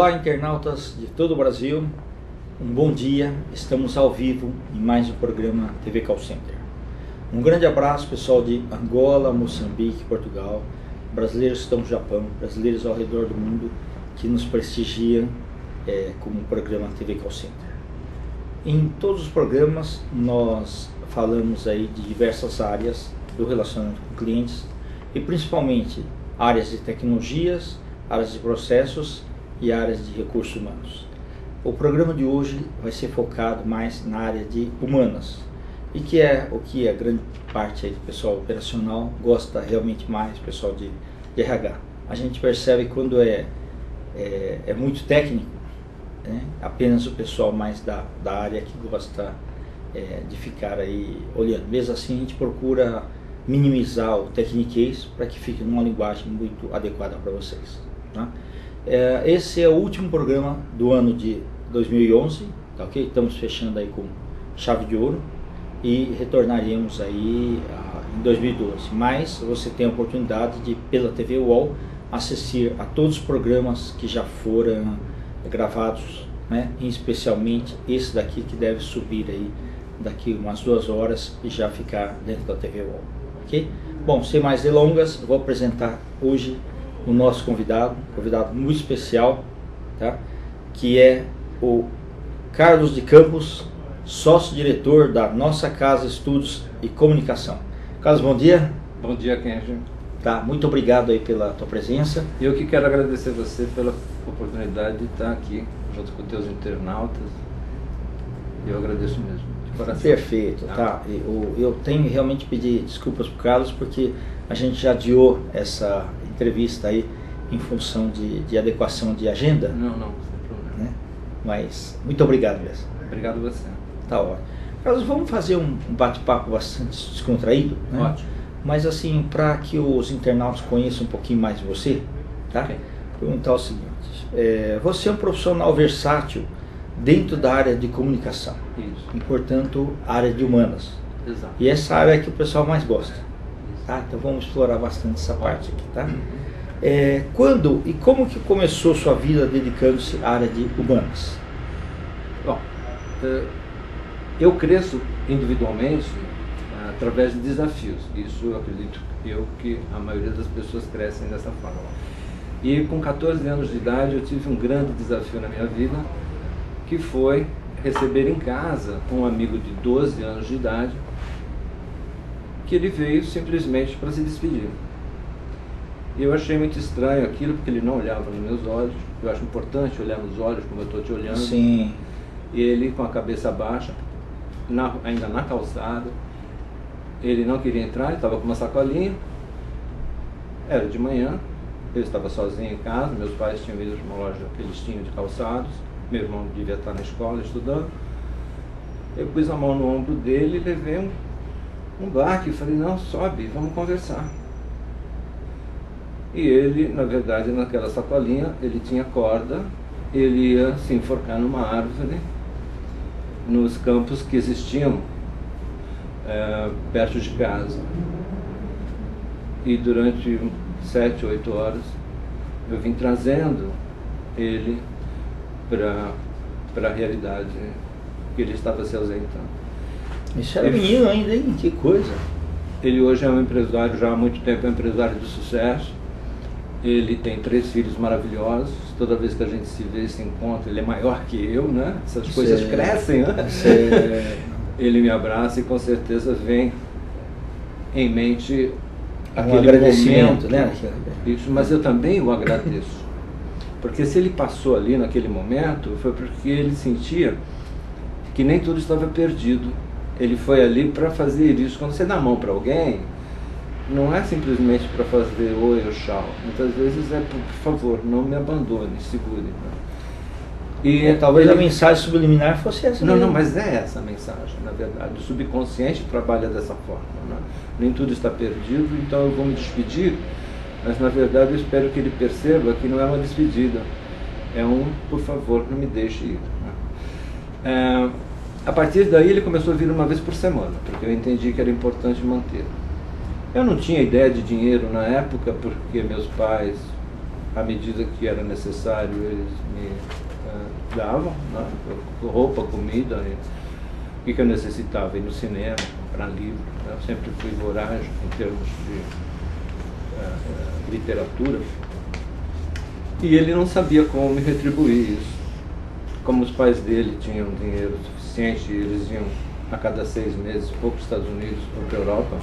Olá, internautas de todo o Brasil, um bom dia. Estamos ao vivo em mais um programa TV Call Center. Um grande abraço, pessoal de Angola, Moçambique, Portugal, brasileiros que estão no Japão, brasileiros ao redor do mundo que nos prestigiam como programa TV Call Center. Em todos os programas nós falamos aí de diversas áreas do relacionamento com clientes e principalmente áreas de tecnologias, áreas de processos e áreas de recursos humanos. O programa de hoje vai ser focado mais na área de humanas e que é o que a grande parte aí do pessoal operacional gosta realmente mais, pessoal de RH. A gente percebe quando é muito técnico, né? Apenas o pessoal mais da área que gosta de ficar aí olhando. Mesmo assim a gente procura minimizar o techniquez para que fique numa linguagem muito adequada para vocês, tá? Esse é o último programa do ano de 2011, tá ok? Estamos fechando aí com chave de ouro e retornaremos aí em 2012. Mas você tem a oportunidade de, pela TV UOL, assistir a todos os programas que já foram gravados, né? E especialmente esse daqui que deve subir aí daqui umas 2 horas e já ficar dentro da TV UOL, ok? Bom, sem mais delongas, eu vou apresentar hoje o nosso convidado muito especial, tá? Que é o Carlos de Campos, sócio-diretor da Nossa Casa Estudos e Comunicação. Carlos, bom dia. Bom dia, Kenji. Tá, muito obrigado aí pela tua presença. Eu que quero agradecer você pela oportunidade de estar aqui junto com os teus internautas. Eu agradeço mesmo, de coração. Perfeito, tá. Eu tenho realmente pedir desculpas pro Carlos porque a gente já adiou essa entrevista aí em função de adequação de agenda. Não, sem problema. Né? Mas muito obrigado mesmo. Obrigado a você. Tá ótimo. Carlos, vamos fazer um bate-papo bastante descontraído, né? Ótimo. Mas assim, para que os internautas conheçam um pouquinho mais de você, tá? Okay. Perguntar o seguinte, você é um profissional versátil dentro da área de comunicação. Isso. E, portanto, área de humanas. Exato. E essa área é que o pessoal mais gosta. Tá? Então vamos explorar bastante essa parte aqui, tá? Quando e como que começou sua vida dedicando-se à área de humanas? Bom, eu cresço individualmente através de desafios. Isso eu acredito que a maioria das pessoas crescem dessa forma. E com 14 anos de idade eu tive um grande desafio na minha vida, que foi receber em casa um amigo de 12 anos de idade, que ele veio simplesmente para se despedir. E eu achei muito estranho aquilo, porque ele não olhava nos meus olhos. Eu acho importante olhar nos olhos, como eu estou te olhando. Sim. E ele com a cabeça baixa, ainda na calçada. Ele não queria entrar, ele estava com uma sacolinha. Era de manhã, eu estava sozinho em casa, meus pais tinham ido para uma loja que eles tinham de calçados. Meu irmão devia estar na escola estudando. Eu pus a mão no ombro dele e levei um baque, falei, não, sobe, vamos conversar. E ele, na verdade, naquela sacolinha, ele tinha corda, ele ia se enforcar numa árvore, nos campos que existiam perto de casa. E durante 7, 8 horas, eu vim trazendo ele para a realidade que ele estava se ausentando. Isso era menino ainda, hein? Que coisa. Ele hoje é um empresário, já há muito tempo é um empresário de sucesso. Ele tem 3 filhos maravilhosos. Toda vez que a gente se vê, se encontra, ele é maior que eu, né? Essas coisas crescem, né? Ele me abraça e com certeza vem em mente aquele agradecimento, né? Isso, mas eu também o agradeço. Porque se ele passou ali naquele momento, foi porque ele sentia que nem tudo estava perdido. Ele foi ali para fazer isso. Quando você dá a mão para alguém, não é simplesmente para fazer oi ou tchau. Muitas vezes é por favor, não me abandone, segure. E talvez a mensagem subliminar fosse essa. Não, mas é essa a mensagem, na verdade. O subconsciente trabalha dessa forma, né? Nem tudo está perdido, então eu vou me despedir, mas na verdade eu espero que ele perceba que não é uma despedida. É por favor, não me deixe ir. Né? A partir daí ele começou a vir uma vez por semana, porque eu entendi que era importante manter. Eu não tinha ideia de dinheiro na época, porque meus pais à medida que era necessário, eles me davam, né? Roupa, comida, o que eu necessitava, ir no cinema, comprar livro. Né? Eu sempre fui voraz em termos de literatura. E ele não sabia como me retribuir isso. Como os pais dele tinham dinheiro suficiente, eles iam a cada 6 meses, ou para os Estados Unidos ou para a Europa,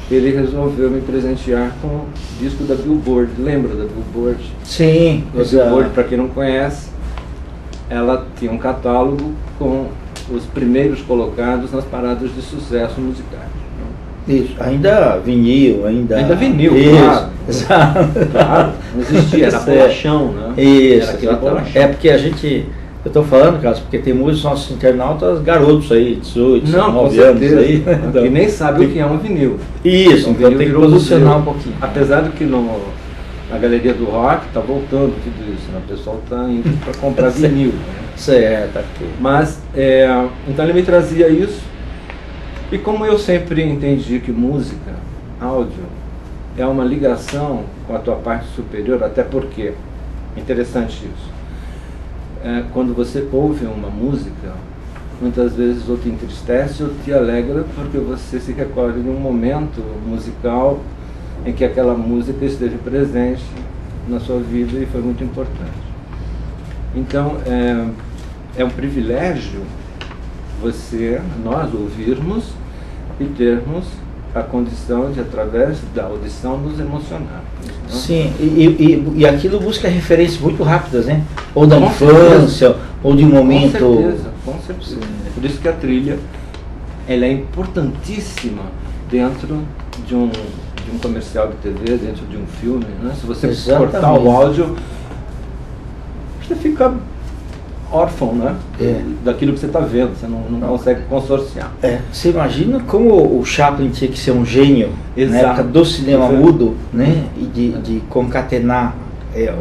ele resolveu me presentear com o disco da Billboard. Lembra da Billboard? Sim, A Billboard, para quem não conhece, ela tinha um catálogo com os primeiros colocados nas paradas de sucesso musicais. Isso, ainda vinil, Ainda vinil, isso, claro. Exato. Claro, não existia, era bolachão, né? Isso, era aquele bolachão. é porque a gente, eu estou falando, Carlos, porque tem muitos nossos internautas garotos aí, 18, Não, 19 com anos certeza, aí. Então, que nem sabe o que é um vinil. Isso, Um então vinil tem que virou posicionar museu. um pouquinho. Apesar de que na galeria do rock está voltando tudo isso, né? O pessoal está indo para comprar vinil. Né? Certo, aqui. Mas, então ele me trazia isso, e como eu sempre entendi que música, áudio, é uma ligação com a tua parte superior, até porque, interessante isso, quando você ouve uma música, muitas vezes ou te entristece ou te alegra, porque você se recorda de um momento musical em que aquela música esteve presente na sua vida e foi muito importante. Então, é um privilégio nós ouvirmos e termos a condição de, através da audição, nos emocionarmos. Né? Sim, e aquilo busca referências muito rápidas, né? Ou da Com infância, certeza. ou de um momento... Com certeza. Por isso que a trilha, ela é importantíssima dentro de um comercial de TV, dentro de um filme. Né? Se você Exatamente. cortar o áudio, você fica órfão, né? Daquilo que você está vendo, você não consegue consorciar. Você imagina como o Chaplin tinha que ser um gênio na época do cinema mudo, né? E de concatenar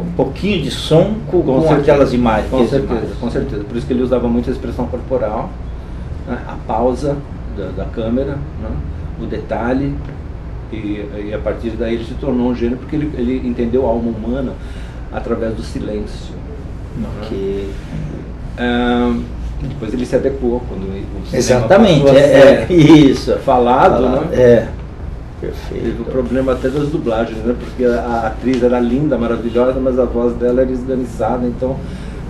um pouquinho de som com aquelas imagens. Com certeza. Por isso que ele usava muito a expressão corporal, né? A pausa da câmera, né? O detalhe, e a partir daí ele se tornou um gênio porque ele entendeu a alma humana através do silêncio. Ok. Depois ele se adequou quando o cinema Exatamente, passou a ser isso. falado, né? Perfeito. Teve o problema até das dublagens, né? Porque a atriz era linda, maravilhosa, mas a voz dela era esganiçada, então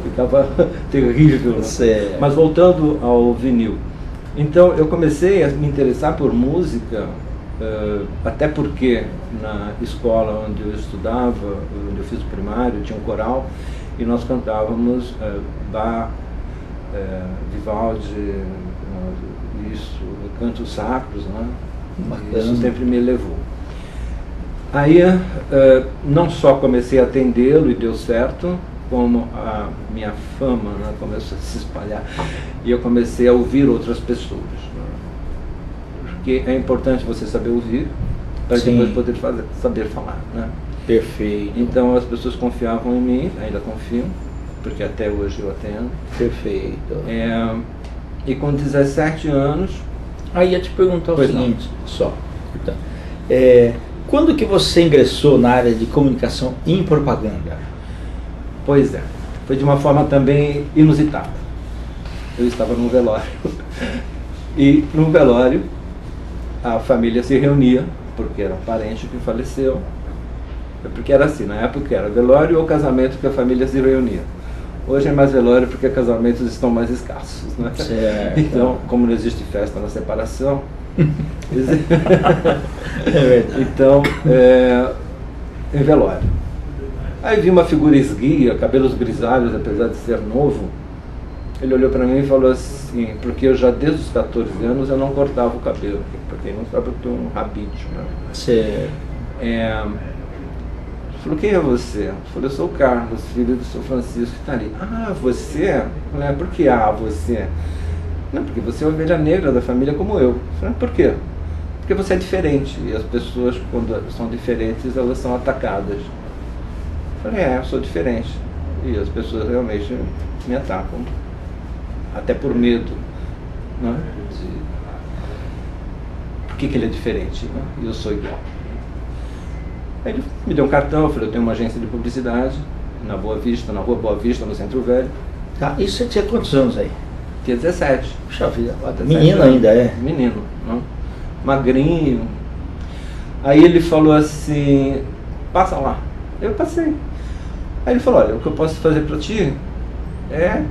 ficava terrível. Né? Mas voltando ao vinil, então eu comecei a me interessar por música, até porque na escola onde eu estudava, onde eu fiz o primário, tinha um coral, e nós cantávamos Bach, Vivaldi, isso, cantos sacros, né? Isso sempre me levou. Aí não só comecei a atendê-lo e deu certo, como a minha fama, né, começou a se espalhar e eu comecei a ouvir outras pessoas, né? Porque é importante você saber ouvir para depois poder saber falar, né? Perfeito. Então as pessoas confiavam em mim, ainda confiam, porque até hoje eu atendo. Perfeito. E com 17 anos... Aí ia te perguntar o seguinte, quando que você ingressou na área de comunicação em propaganda? Pois foi de uma forma também inusitada. Eu estava num velório, e no velório a família se reunia, porque era um parente que faleceu, porque era assim, na época era velório ou casamento que a família se reunia. Hoje é mais velório porque casamentos estão mais escassos, né? Certo. Então, como não existe festa na separação, então, em velório. Aí vi uma figura esguia, cabelos grisalhos, apesar de ser novo. Ele olhou para mim e falou assim, porque eu já desde os 14 anos eu não cortava o cabelo, para quem não sabe eu tenho um rabite, né? Certo. Falou, quem é você? Eu falei, eu sou o Carlos, filho do seu Francisco, que está ali. Ah, você? Eu falei, por que você? Não, porque você é uma ovelha negra da família como eu. Eu falei, por quê? Porque você é diferente, e as pessoas, quando são diferentes, elas são atacadas. Eu falei, eu sou diferente, e as pessoas realmente me atacam, até por medo, né? Por que ele é diferente, né? E eu sou igual. Aí ele me deu um cartão, eu falei, eu tenho uma agência de publicidade na Boa Vista, na Rua Boa Vista, no Centro Velho. Tá, isso você tinha quantos anos aí? Tinha 17. Puxa vida, menino ainda é? Menino, não? Magrinho. Aí ele falou assim, passa lá. Eu passei. Aí ele falou, olha, o que eu posso fazer para ti é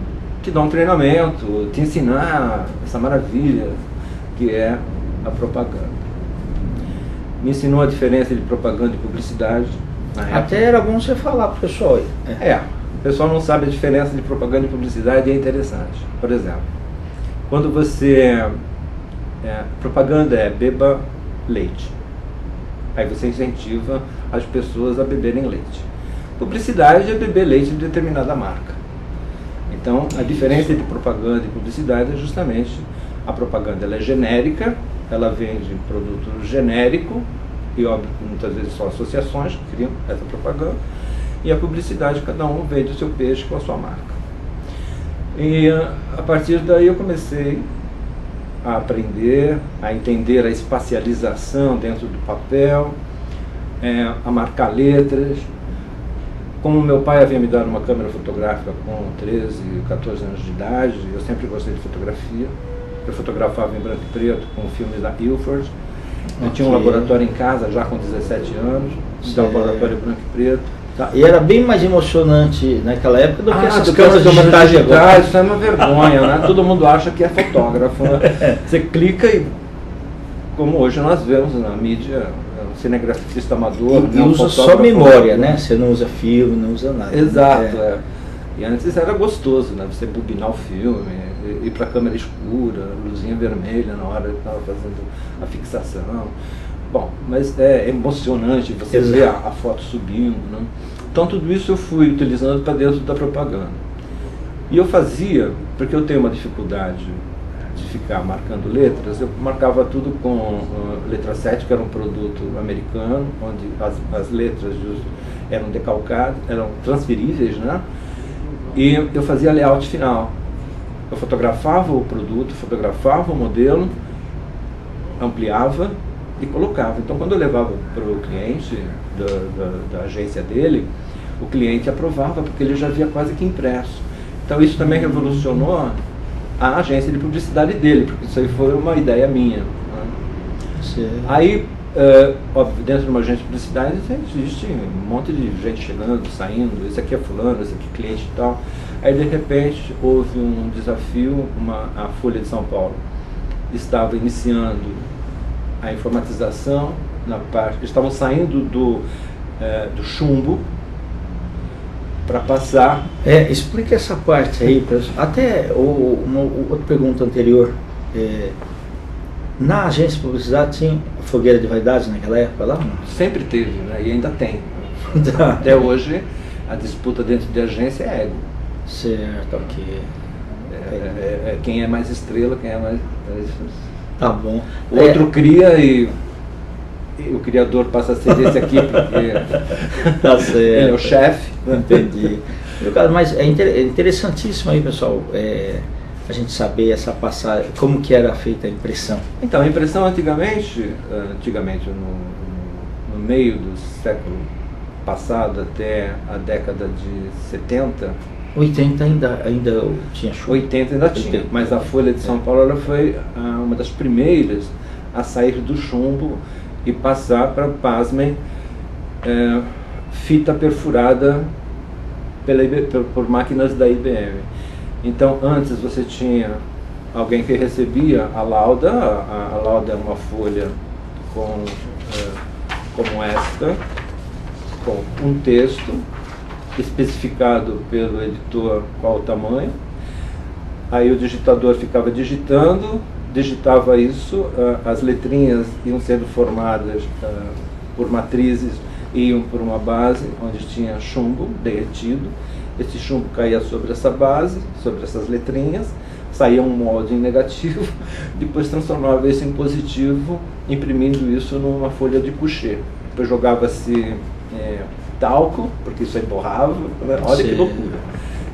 te dar um treinamento, te ensinar essa maravilha que é a propaganda. Me ensinou a diferença de propaganda e publicidade. Até era bom você falar pro pessoal aí. O pessoal não sabe a diferença de propaganda e publicidade e é interessante. Por exemplo, quando você... propaganda é beba leite. Aí você incentiva as pessoas a beberem leite. Publicidade é beber leite de determinada marca. Então, a diferença entre propaganda e publicidade é justamente a propaganda ela é genérica, ela vende produto genérico, e óbvio que muitas vezes são associações que criam essa propaganda, e a publicidade, cada um vende o seu peixe com a sua marca. E a partir daí eu comecei a aprender, a entender a espacialização dentro do papel, a marcar letras. Como meu pai havia me dado uma câmera fotográfica com 13, 14 anos de idade, eu sempre gostei de fotografia. Eu fotografava em branco e preto com filmes da Ilford. Eu tinha um laboratório em casa já com 17 anos, um laboratório branco e preto. Tá. E era bem mais emocionante naquela época do que essas câmeras digitais de agora. Isso é uma vergonha, né? Todo mundo acha que é fotógrafo, né? Você clica e, como hoje nós vemos na mídia, um cinegrafista amador. E usa só memória, né? Você não usa filme, não usa nada. Exato, E antes era gostoso, né? Você bobinar o filme, ir para a câmera escura, luzinha vermelha na hora que estava fazendo a fixação. Bom, mas é emocionante você ver a foto subindo, né? Então tudo isso eu fui utilizando para dentro da propaganda. E eu fazia, porque eu tenho uma dificuldade de ficar marcando letras, eu marcava tudo com letra 7, que era um produto americano, onde as letras eram decalcadas, eram transferíveis, né? E eu fazia layout final. Eu fotografava o produto, fotografava o modelo, ampliava e colocava. Então, quando eu levava para o cliente da agência dele, o cliente aprovava, porque ele já havia quase que impresso. Então, isso também revolucionou a agência de publicidade dele, porque isso aí foi uma ideia minha. Né? Aí, óbvio, dentro de uma agência de publicidade existe um monte de gente chegando, saindo, esse aqui é fulano, esse aqui é cliente e tal. Aí, de repente, houve um desafio, a Folha de São Paulo estava iniciando a informatização na parte, estavam saindo do chumbo para passar. Explica essa parte aí, até uma outra pergunta anterior. Na agência de publicidade tinha fogueira de vaidades naquela época lá? Não? Sempre teve, né? E ainda tem. Até hoje a disputa dentro de agência é ego. Certo, ok. Quem é mais estrela, quem é mais... Tá bom. O outro cria e o criador passa a ser esse aqui, porque tá certo. Ele é o chefe. Entendi. Mas é interessantíssimo aí, pessoal, a gente saber essa passagem, como que era feita a impressão. Então, a impressão antigamente no meio do século passado até a década de 70... 80 ainda tinha chuva. 80 ainda tinha, mas a Folha de São Paulo ela foi uma das primeiras a sair do chumbo e passar para, pasmem, fita perfurada por máquinas da IBM. Então, antes você tinha alguém que recebia a lauda. A lauda é uma folha como esta, com um texto especificado pelo editor qual o tamanho. Aí o digitador ficava digitava isso, as letrinhas iam sendo formadas por matrizes, iam por uma base onde tinha chumbo derretido. Esse chumbo caía sobre essa base, sobre essas letrinhas, saía um molde em negativo, depois transformava isso em positivo, imprimindo isso numa folha de coucher. Depois jogava-se talco, porque isso aí borrava, né? Olha que loucura.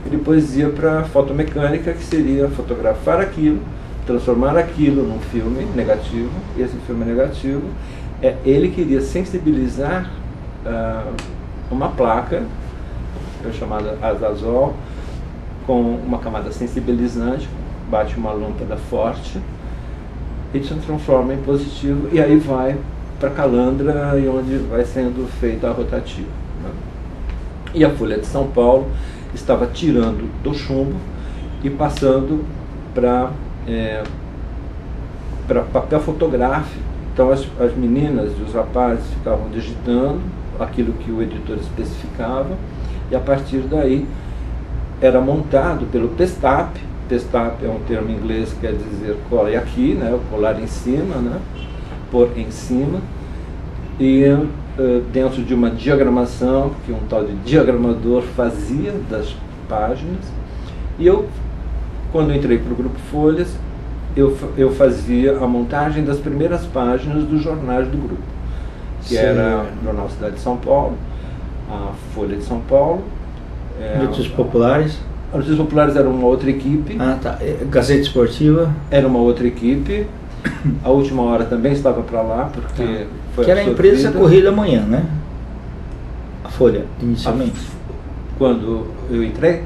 E depois ia para fotomecânica, que seria fotografar aquilo, transformar aquilo num filme negativo, e esse filme negativo, ele queria sensibilizar uma placa chamada azazol, com uma camada sensibilizante, bate uma lâmpada forte e se transforma em positivo, e aí vai para a calandra, e onde vai sendo feita a rotativa, né? E a Folha de São Paulo estava tirando do chumbo e passando para papel fotográfico. Então as meninas e os rapazes ficavam digitando aquilo que o editor especificava, e a partir daí era montado pelo pestap. Pestap é um termo em inglês que quer dizer cole aqui, né, colar em cima, né, pôr em cima, e dentro de uma diagramação que um tal de diagramador fazia das páginas. E eu, quando entrei para o Grupo Folhas, eu fazia a montagem das primeiras páginas dos jornais do grupo, que era o Jornal Cidade de São Paulo, a Folha de São Paulo, Notícias Populares. As Notícias Populares era uma outra equipe. Ah, tá. Gazeta Esportiva. Era uma outra equipe. A Última Hora também estava para lá, porque foi que era a empresa Correio da Manhã, né? A Folha, inicialmente. Quando eu entrei?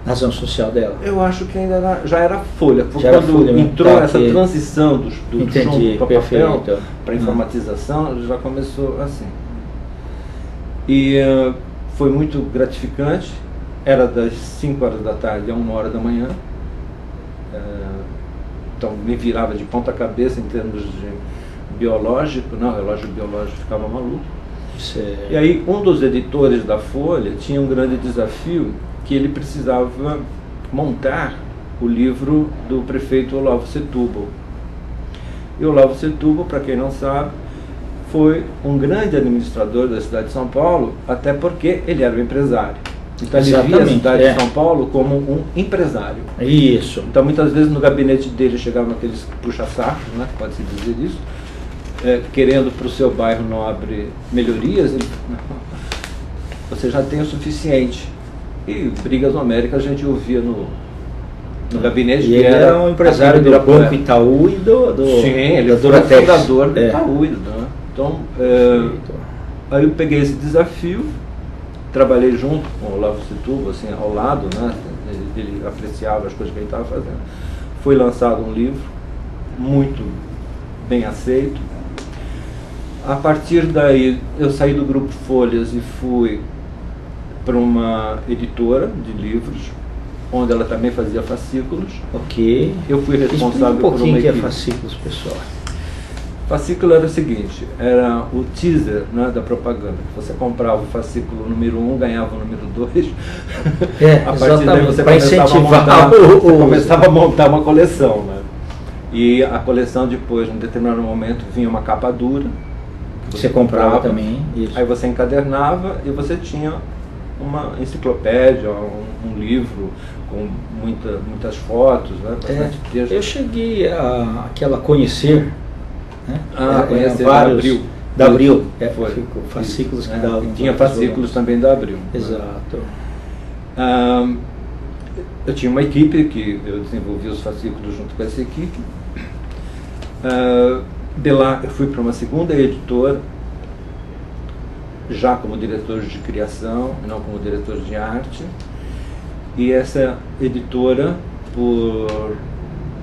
Razão social dela. Eu acho que ainda já era Folha. Já era quando Folha, entrou essa transição do chumbo para papel, para informatização, já começou assim. E foi muito gratificante. Era das 5 horas da tarde a 1 hora da manhã. Então me virava de ponta cabeça em termos de biológico, não, relógio biológico ficava maluco. E aí um dos editores da Folha tinha um grande desafio, que ele precisava montar o livro do prefeito Olavo Setúbal. E Olavo Setúbal, para quem não sabe, foi um grande administrador da cidade de São Paulo, até porque ele era um empresário. Então ele via a cidade de São Paulo como um empresário. Isso. Então muitas vezes no gabinete dele chegavam aqueles puxa-sacos, né, pode-se dizer isso, querendo para o seu bairro nobre melhorias. Você já tem o suficiente. E brigas no América a gente ouvia no gabinete. E ele era um empresário do Banco Itaú e Sim, ele foi o fundador do Itaú. Né? Então, aí eu peguei esse desafio, trabalhei junto com o Olavo Setúbal, assim, ao lado, né? Ele apreciava as coisas que ele estava fazendo. Foi lançado um livro muito bem aceito. A partir daí eu saí do Grupo Folhas e fui para uma editora de livros, onde ela também fazia fascículos. Ok. Eu fui responsável por uma equipe. O que é fascículos, pessoal? Fascículo era o seguinte, era o teaser, né, da propaganda. Você comprava o fascículo número 1, ganhava o número 2. A partir daí você começava a montar uma coleção. Né? E a coleção depois, em determinado momento, vinha uma capa dura. Você comprava também. Isso. Aí você encadernava e você tinha uma enciclopédia, um livro com muitas fotos, né, bastante texto. Eu cheguei a conhecer, né? Conhecer vários da Abril. Foi. Fascículos que davam. Tinha fascículos também da Abril. Exato. Eu tinha uma equipe que eu desenvolvi os fascículos junto com essa equipe. De lá eu fui para uma segunda editora, já como diretor de criação, não como diretor de arte. E essa editora, por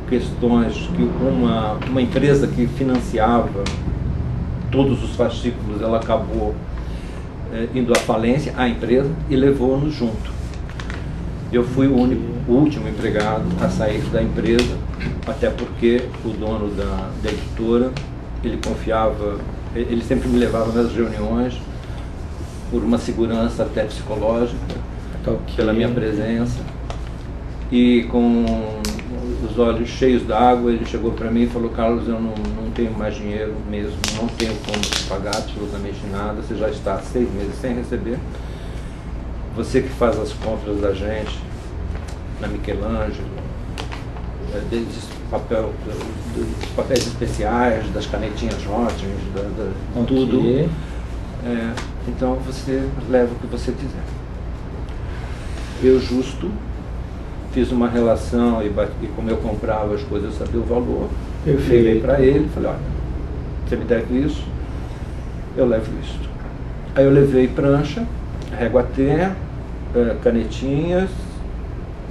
questões que uma empresa que financiava todos os fascículos, ela acabou indo à falência, a empresa, e levou-nos junto. Eu fui o último empregado a sair da empresa, até porque o dono da editora, ele confiava, ele sempre me levava nas reuniões por uma segurança até psicológica, pela minha presença. E com os olhos cheios d'água, ele chegou para mim e falou: Carlos, eu não tenho mais dinheiro mesmo, não tenho como te pagar absolutamente nada, você já está há 6 meses sem receber. Você que faz as compras da gente, na Michelangelo, desde dos papéis especiais, das canetinhas Rotterdam, tudo. Então você leva o que você quiser. Eu justo fiz uma relação e como eu comprava as coisas, eu sabia o valor. Eu liguei para ele e falei: olha, você me deve isso, eu levo isto. Aí eu levei prancha, régua-té, canetinhas,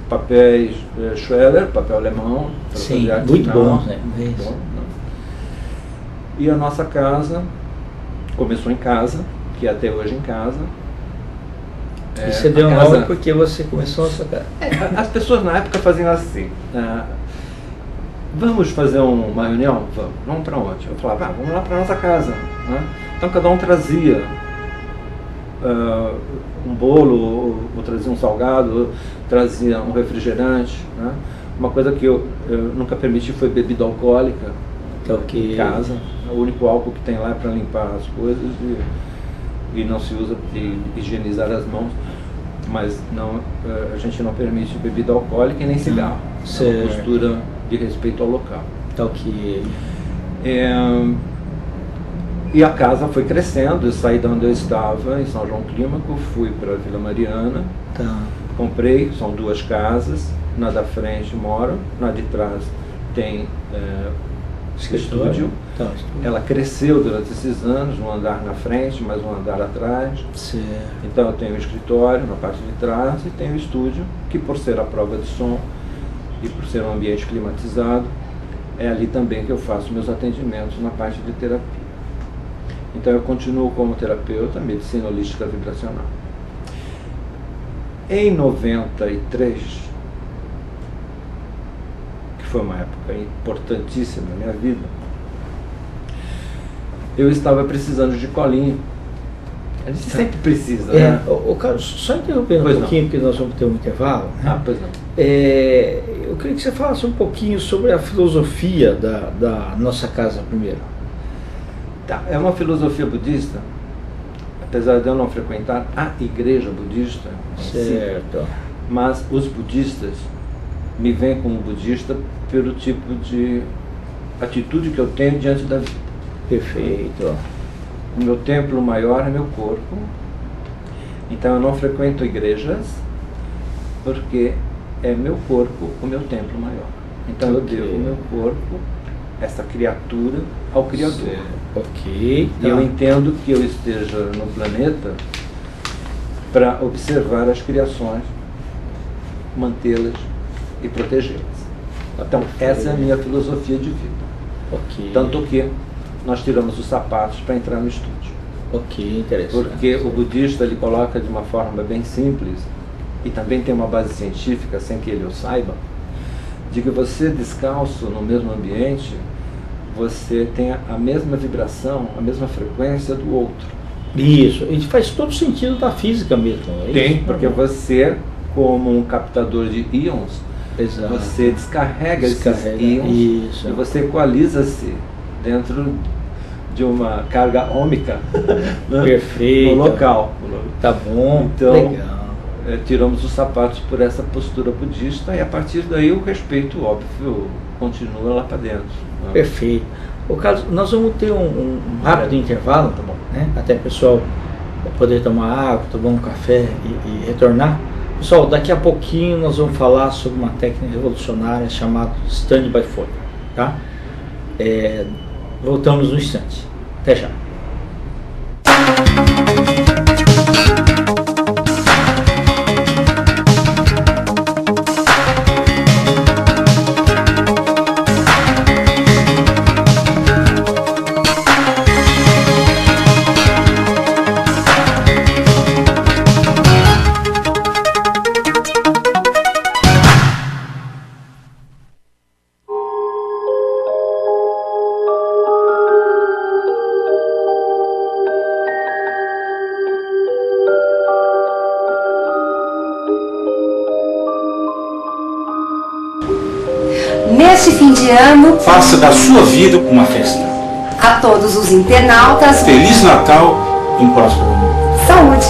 papéis Schweller, papel alemão. Sim, muito bom, né? Muito bom, né? E a nossa casa começou em casa, que é até hoje em casa. E você deu um nome porque você começou a sua casa. As pessoas na época faziam assim, vamos fazer uma reunião? Vamos para onde? Eu falava, vamos lá para nossa casa, né? Então cada um trazia um bolo, ou trazia um salgado, ou trazia um refrigerante, né? Uma coisa que eu nunca permiti foi bebida alcoólica em casa. O único álcool que tem lá é para limpar as coisas e não se usa de higienizar as mãos, mas não, a gente não permite bebida alcoólica e nem cigarro. É uma postura de respeito ao local. E a casa foi crescendo, eu saí de onde eu estava, em São João Clímaco, fui para Vila Mariana, comprei, são 2 casas, na da frente moro, na de trás tem estúdio. Ela cresceu durante esses anos, um andar na frente, mais um andar atrás. Então eu tenho o escritório na parte de trás e tenho o estúdio, que por ser a prova de som e por ser um ambiente climatizado, é ali também que eu faço meus atendimentos na parte de terapia. Então eu continuo como terapeuta, medicina holística vibracional. Em 93, que foi uma época importantíssima na minha vida, eu estava precisando de colinho. A gente sempre precisa, né? Carlos, só interrompendo um pouquinho, porque nós vamos ter um intervalo. Né? Pois não. Eu queria que você falasse um pouquinho sobre a filosofia da nossa casa primeiro. É uma filosofia budista, apesar de eu não frequentar a igreja budista, certo. Mas os budistas me veem como budista pelo tipo de atitude que eu tenho diante da vida. Perfeito. O meu templo maior é meu corpo, então eu não frequento igrejas porque é meu corpo o meu templo maior. Então eu devo o meu corpo, essa criatura, ao Criador. E eu entendo que eu esteja no planeta para observar as criações, mantê-las e protegê-las. Então essa é a minha filosofia de vida. Tanto que nós tiramos os sapatos para entrar no estúdio. Interessante. Porque o budista ele coloca de uma forma bem simples, e também tem uma base científica, sem que ele o saiba, de que você descalço no mesmo ambiente, você tem a mesma vibração, a mesma frequência do outro. Isso, e faz todo sentido da física mesmo. Tem, porque você, como um captador de íons, você descarrega esses íons e você equaliza-se dentro de uma carga ômica perfeito no local. Tá bom, então, legal. Tiramos os sapatos por essa postura budista e a partir daí o respeito, óbvio, continua lá para dentro. Perfeito. Carlos, nós vamos ter um rápido intervalo, tá bom, né? Até o pessoal poder tomar água, tomar um café e retornar. Pessoal, daqui a pouquinho nós vamos falar sobre uma técnica revolucionária chamada Stand by Fire, tá? Voltamos no instante. Até já. Neste fim de ano, faça da sua vida uma festa. A todos os internautas, Feliz Natal e um próspero ano. Saúde!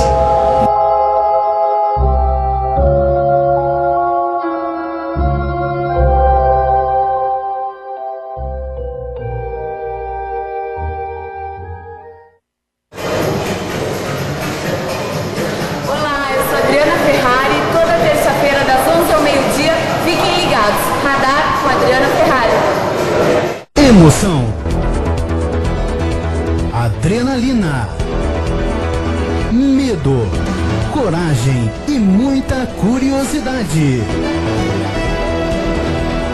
Olá, eu sou Adriana Ferrari. Toda terça-feira, das 11 ao meio-dia, fiquem ligados. Radar com Adriana Ferrari. Emoção. Adrenalina. medo, coragem e muita curiosidade.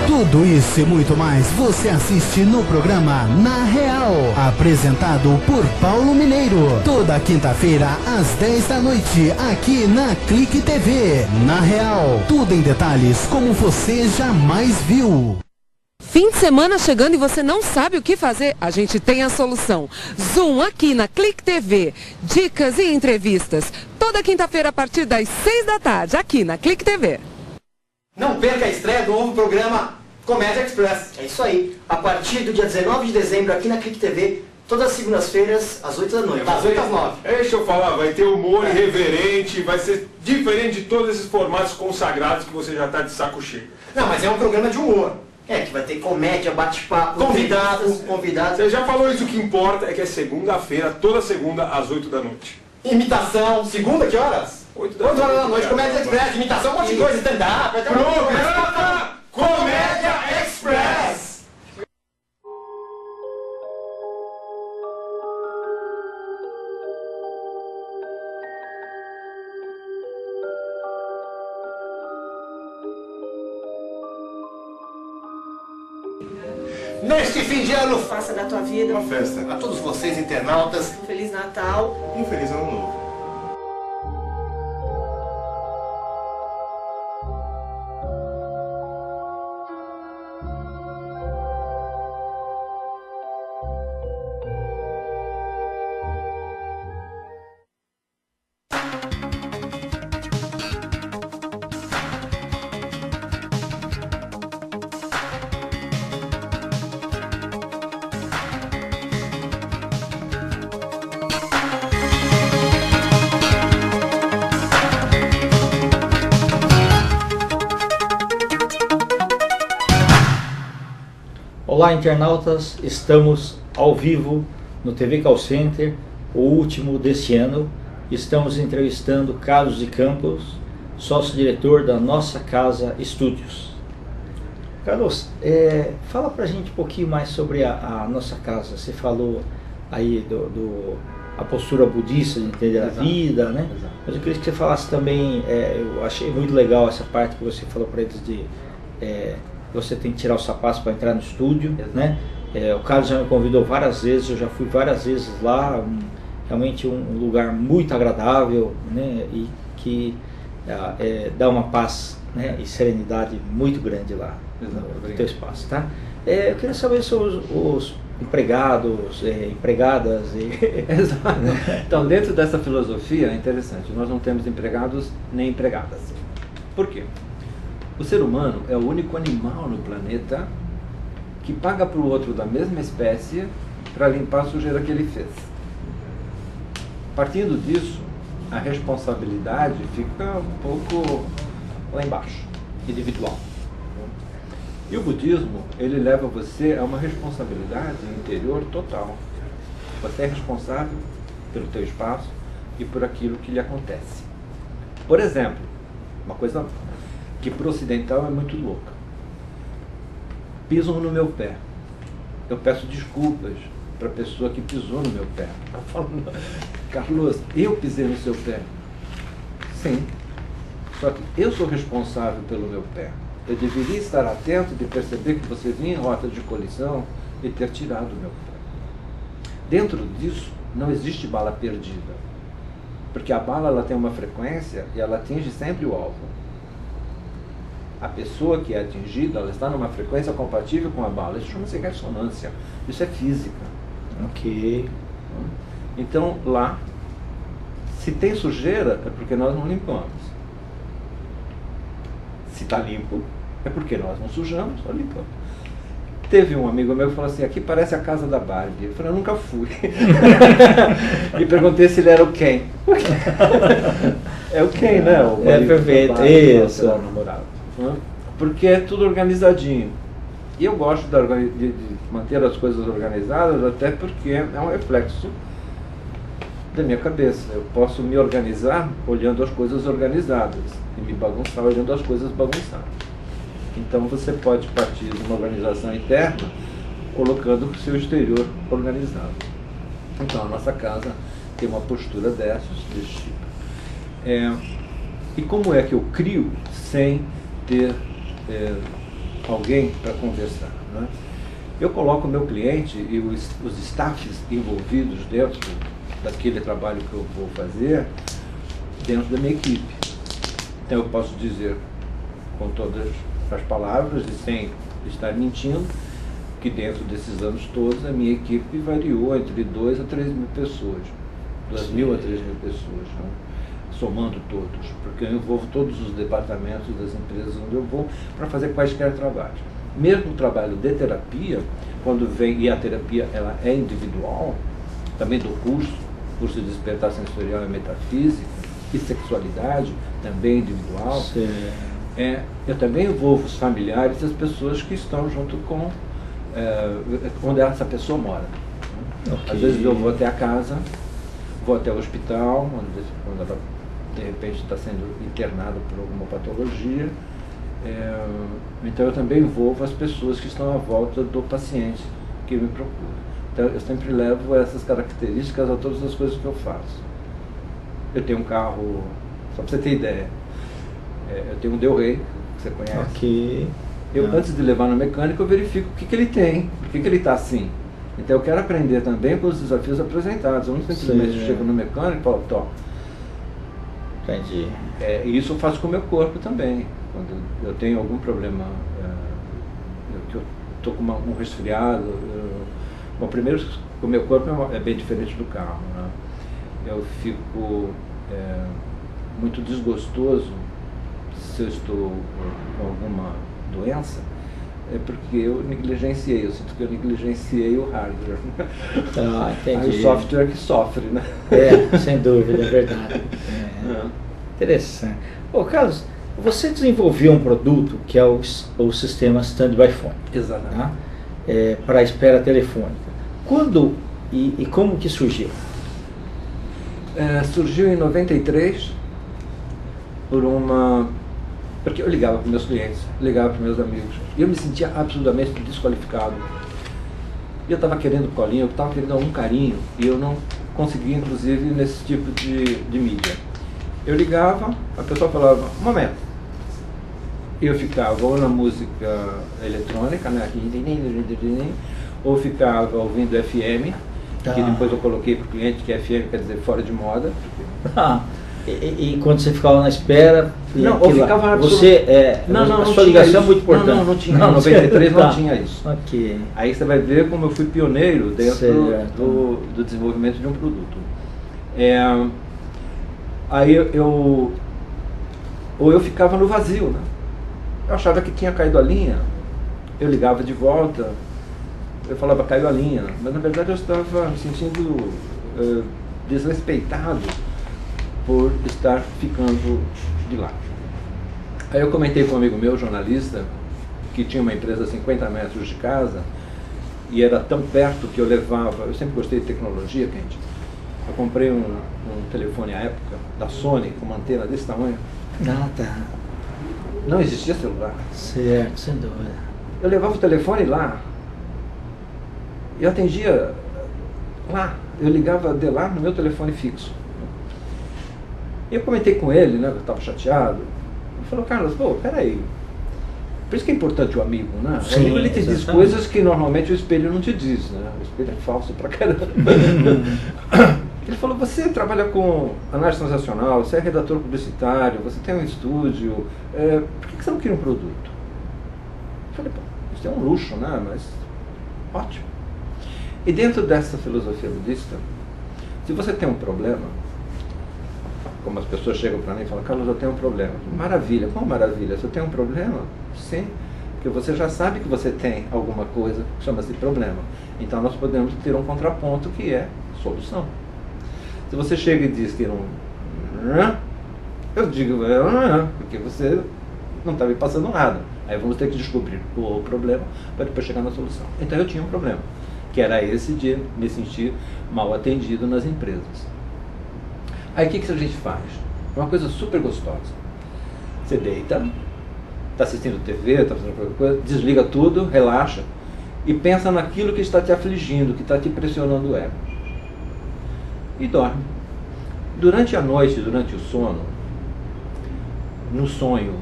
Tudo isso e muito mais você assiste no programa Na Real, apresentado por Paulo Mineiro, toda quinta-feira às 10 da noite, aqui na Clique TV. Na Real, tudo em detalhes como você jamais viu. Fim de semana chegando e você não sabe o que fazer? A gente tem a solução. Zoom aqui na Clique TV. Dicas e entrevistas. Toda quinta-feira a partir das 6 da tarde, aqui na Clique TV. Não perca a estreia do novo programa Comédia Express. É isso aí. A partir do dia 19 de dezembro, aqui na Clique TV, todas as segundas-feiras, às 8 da noite. Das 8 às 9. Deixa eu falar, vai ter humor irreverente, vai ser diferente de todos esses formatos consagrados que você já está de saco cheio. Não, mas é um programa de humor. Que vai ter comédia, bate-papo, convidados. Você já falou isso, o que importa é que é segunda-feira, toda segunda, às 8 da noite. Imitação, segunda, que horas? 8 horas da noite, Comédia Express, imitação, um monte de coisa, stand-up. Programa Comédia Express! Neste fim de ano, Faça da tua vida Uma festa. a todos vocês, internautas, um Feliz Natal. E um feliz ano novo. Olá, internautas, estamos ao vivo no TV Call Center, o último deste ano. Estamos entrevistando Carlos de Campos, sócio-diretor da Nossa Casa Estúdios. Carlos, fala pra gente um pouquinho mais sobre a Nossa Casa. Você falou aí a postura budista de entender a vida, né? Exato. Mas eu queria que você falasse também, eu achei muito legal essa parte que você falou para eles de você tem que tirar os sapatos para entrar no estúdio, né? O Carlos já me convidou várias vezes, eu já fui várias vezes lá, realmente um lugar muito agradável, né? E que dá uma paz, né? E serenidade muito grande lá no teu espaço, tá? Eu queria saber sobre os empregados, empregadas. Exato. Então, dentro dessa filosofia é interessante, nós não temos empregados nem empregadas. Por quê? O ser humano é o único animal no planeta que paga para o outro da mesma espécie para limpar a sujeira que ele fez. Partindo disso, a responsabilidade fica um pouco lá embaixo, individual. E o budismo, ele leva você a uma responsabilidade interior total. Você é responsável pelo teu espaço e por aquilo que lhe acontece. Por exemplo, uma coisa que para o ocidental é muito louca. Pisam no meu pé. Eu peço desculpas para a pessoa que pisou no meu pé. Eu falo, Carlos, eu pisei no seu pé. Sim. Só que eu sou responsável pelo meu pé. Eu deveria estar atento de perceber que você vinha em rota de colisão e ter tirado o meu pé. Dentro disso, não existe bala perdida. Porque a bala ela tem uma frequência e ela atinge sempre o alvo. A pessoa que é atingida, ela está numa frequência compatível com a bala. Isso chama-se ressonância. Isso é física. Ok. Então, lá, se tem sujeira, é porque nós não limpamos. Se está limpo, é porque nós não sujamos ou limpamos. Teve um amigo meu que falou assim, aqui parece a casa da Barbie. Eu falei, eu nunca fui. E perguntei se ele era o Ken. É o Ken, né? O perfeito, Barbie, isso. O namorado. Porque é tudo organizadinho. E eu gosto de manter as coisas organizadas, até porque é um reflexo da minha cabeça. Eu posso me organizar olhando as coisas organizadas e me bagunçar olhando as coisas bagunçadas. Então você pode partir de uma organização interna colocando o seu exterior organizado. Então a nossa casa tem uma postura desse tipo. E como é que eu crio sem ter alguém para conversar, né? Eu coloco o meu cliente e os staffs envolvidos dentro daquele trabalho que eu vou fazer dentro da minha equipe. Então eu posso dizer com todas as palavras e sem estar mentindo que dentro desses anos todos a minha equipe variou entre 2 a 3 mil pessoas, 2.000 a 3.000 pessoas, né? Somando todos, porque eu envolvo todos os departamentos das empresas onde eu vou para fazer quaisquer trabalhos. Mesmo o trabalho de terapia, quando vem, e a terapia ela é individual, também do curso de despertar sensorial e metafísica, e sexualidade, também individual, eu também envolvo os familiares e as pessoas que estão junto com onde essa pessoa mora. Okay. Às vezes eu vou até a casa, vou até o hospital, quando ela de repente está sendo internada por alguma patologia. Então eu também envolvo as pessoas que estão à volta do paciente que me procura. Então eu sempre levo essas características a todas as coisas que eu faço. Eu tenho um carro, só para você ter ideia, eu tenho um Del Rey, que você conhece. Okay. Antes de levar no mecânico, eu verifico o que ele tem, por que ele está assim. Então eu quero aprender também com os desafios apresentados. Eu não simplesmente chego no mecânico e falo, tó. Entendi. E isso eu faço com o meu corpo também. Quando eu tenho algum problema, que eu estou com um resfriado, bom, primeiro o meu corpo é bem diferente do carro, né? Eu fico muito desgostoso se eu estou com alguma doença, porque eu negligenciei, eu sinto que eu negligenciei o hardware. Entendi. Aí o software que sofre, né? Sem dúvida, é verdade. Interessante. Carlos, você desenvolveu um produto que é o sistema Stand-by Phone. Exatamente. Tá? Para a espera telefônica. Quando e como que surgiu? Surgiu em 93 porque eu ligava para meus clientes, ligava para meus amigos, e eu me sentia absolutamente desqualificado. E eu estava querendo colinho, eu estava querendo algum carinho, e eu não conseguia, inclusive, nesse tipo de mídia. Eu ligava, a pessoa falava, um momento. Eu ficava ou na música eletrônica, né, ou ficava ouvindo FM, que depois eu coloquei para o cliente que FM quer dizer fora de moda. E quando você ficava na espera... Não, ou ficava... a sua ligação é muito importante. Não tinha. Não, 93 não tinha isso. Okay. Aí você vai ver como eu fui pioneiro dentro do desenvolvimento de um produto. Aí eu ficava no vazio, né? Eu achava que tinha caído a linha, eu ligava de volta, eu falava caiu a linha, mas na verdade eu estava me sentindo desrespeitado por estar ficando de lado. Aí eu comentei com um amigo meu, jornalista, que tinha uma empresa a 50 metros de casa, e era tão perto que eu levava, eu sempre gostei de tecnologia, gente. Eu comprei um telefone à época, da Sony, com uma antena desse tamanho. Não existia celular. Certo, sem dúvida. Eu levava o telefone lá, eu atendia lá, eu ligava de lá no meu telefone fixo. E eu comentei com ele, né, eu estava chateado. Ele falou, Carlos, peraí. Por isso que é importante o amigo, né? O amigo ele te diz coisas que normalmente o espelho não te diz, né? O espelho é falso pra caramba. Ele falou, você trabalha com análise transacional, você é redator publicitário, você tem um estúdio, por que você não cria um produto? Eu falei, isso é um luxo, né? Mas ótimo. E dentro dessa filosofia budista, se você tem um problema, como as pessoas chegam para mim e falam, Carlos, eu tenho um problema. Maravilha, qual maravilha? Se eu tenho um problema? Sim, porque você já sabe que você tem alguma coisa que chama-se problema. Então nós podemos ter um contraponto que é solução. Se você chega e diz que não, eu digo, porque você não está me passando nada. Aí vamos ter que descobrir o problema para depois chegar na solução. Então eu tinha um problema, que era esse de me sentir mal atendido nas empresas. Aí o que a gente faz? Uma coisa super gostosa. Você deita, está assistindo TV, está fazendo qualquer coisa, desliga tudo, relaxa e pensa naquilo que está te afligindo, que está te pressionando o ego. E dorme. Durante a noite, durante o sono, no sonho,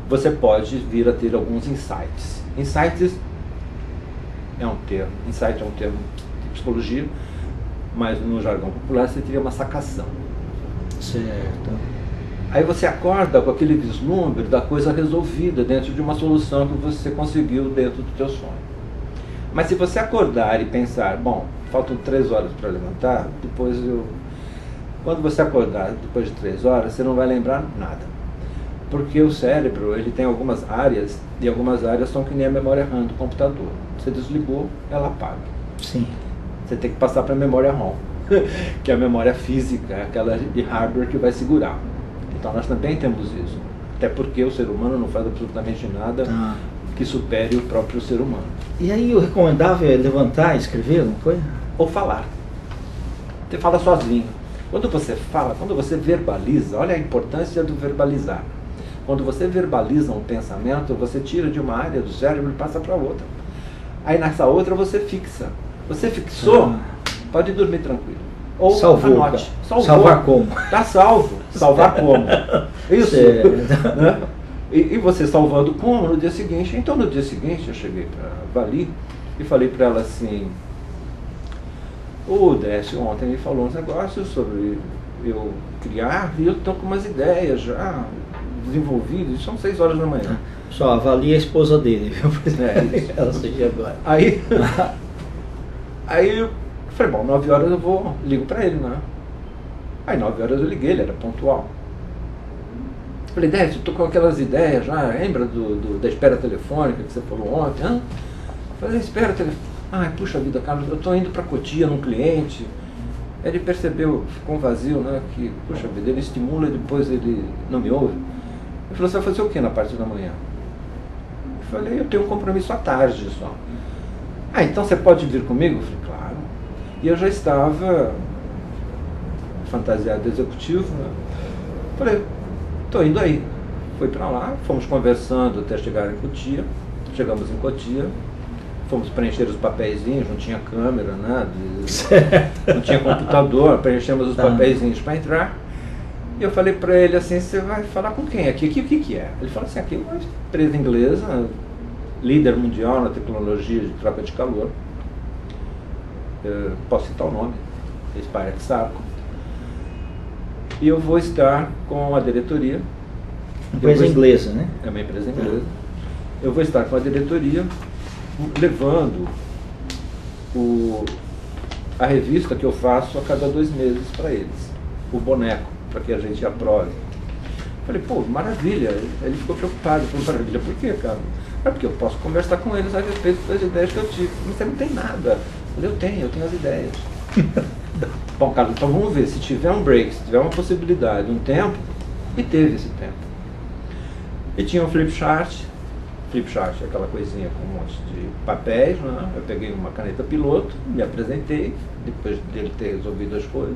você pode vir a ter alguns insights. Insights é um termo, insight é um termo de psicologia, mas no jargão popular você teria uma sacação. Certo. Aí você acorda com aquele vislumbre da coisa resolvida dentro de uma solução que você conseguiu dentro do teu sonho. Mas se você acordar e pensar, bom, faltam 3 horas para levantar, quando você acordar depois de 3 horas, você não vai lembrar nada. Porque o cérebro, ele tem algumas áreas, e algumas áreas são que nem a memória RAM do computador. Você desligou, ela apaga. Sim. Você tem que passar para a memória ROM, que é a memória física, aquela de hardware que vai segurar. Então nós também temos isso. Até porque o ser humano não faz absolutamente nada que supere o próprio ser humano. E aí o recomendável é levantar e escrever, não foi? Ou falar. Você fala sozinho. Quando você fala, quando você verbaliza, olha a importância do verbalizar. Quando você verbaliza um pensamento, você tira de uma área do cérebro e passa para outra. Aí nessa outra você fixa. Você fixou, pode dormir tranquilo. Ou salvou, anote. Salvar como? Está salvo. Salvar como? Isso. Né? E você salvando como no dia seguinte. Então no dia seguinte eu cheguei para Vali e falei para ela assim, o Décio ontem me falou uns negócios sobre eu criar, e eu estou com umas ideias já desenvolvidas, são 6 horas da manhã. Só avalia a esposa dele, viu? Ela seja agora. Aí eu falei, bom, 9 horas eu ligo para ele, né? Aí 9 horas eu liguei, ele era pontual. Falei, Décio, eu tô com aquelas ideias já, lembra da espera telefônica que você falou ontem? Hã? Falei, espera telefônica. Ai, puxa vida, Carlos, eu estou indo para Cotia num cliente. Ele percebeu, ficou um vazio, né? Que, puxa vida, ele estimula e depois ele não me ouve. Ele falou, você vai fazer o que na parte da manhã? Eu falei, eu tenho um compromisso à tarde só. Ah, então você pode vir comigo? Eu falei, claro. E eu já estava fantasiado de executivo, né? Falei, estou indo aí. Fui para lá, fomos conversando até chegar em Cotia. Chegamos em Cotia. Fomos preencher os papeizinhos, não tinha câmera, né? Não tinha computador, preenchemos os papeizinhos para entrar. E eu falei para ele assim, você vai falar com quem aqui? Aqui o que é? Ele falou assim, aqui é uma empresa inglesa, líder mundial na tecnologia de troca de calor. Posso citar o nome, Spirax Sarco. E eu vou estar com a diretoria. Empresa inglesa, né? É uma empresa inglesa. Eu vou estar com a diretoria levando a revista que eu faço a cada 2 meses para eles, o boneco, para que a gente aprove. Falei, pô, maravilha. Ele ficou preocupado, falou, maravilha, por quê, cara? É porque eu posso conversar com eles a respeito das ideias que eu tive. Mas você não tem nada. Eu tenho as ideias. Bom, Carlos, então vamos ver, se tiver um break, se tiver uma possibilidade, um tempo, e teve esse tempo. E tinha um flip chart é aquela coisinha com um monte de papéis, né? Eu peguei uma caneta piloto, me apresentei, depois dele ter resolvido as coisas.